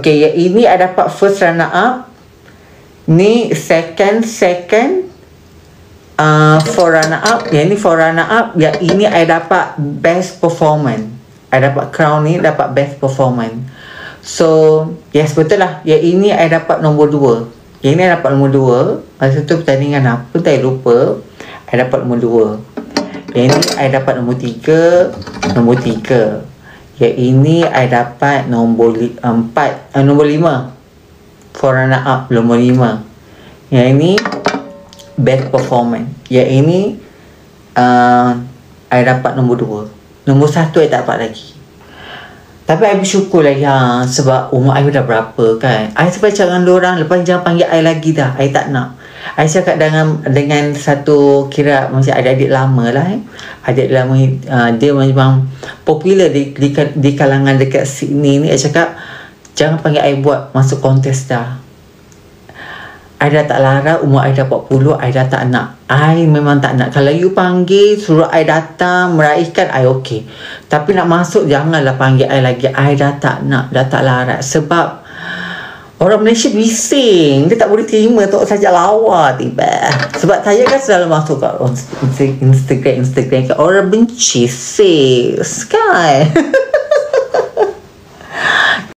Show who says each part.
Speaker 1: Okay, yang ini I dapat first runner up. Ni second for runner up. Yang ni for runner up. Yang ini I dapat best performance. I dapat crown ni, dapat best performance. So yes, betul lah. Yang ini I dapat nombor 2. Yang ni I dapat nombor 2. Masa tu pertandingan apa tak lupa. I dapat nombor 2. Yang ni I dapat nombor 3. Nombor 3. Yang ini I dapat nombor 4. Nombor 5. For runner up nombor 5. Yang ini best performance. Yang ini I dapat nombor 2. Nombor 1 I tak dapat lagi. Tapi I bersyukur lah ya, sebab umur I dah berapa kan. I sebab cakap dengan diorang, lepas jangan panggil I lagi dah. I tak nak. I cakap dengan satu kira macam adik-adik lama lah adik lama, dia memang popular di kalangan dekat Sydney ni. I cakap jangan panggil I buat masuk kontes dah. I dah tak larang, umur I dah 40, I dah tak nak. I memang tak nak. Kalau you panggil, suruh I datang, meraihkan, I okey. Tapi nak masuk, janganlah panggil I lagi. I dah tak nak, dah tak larang. Sebab orang Malaysia bising. Dia tak boleh terima tu saja lawa tiba. Sebab saya kan selalu masuk kat Instagram kan. Orang benci sis kan.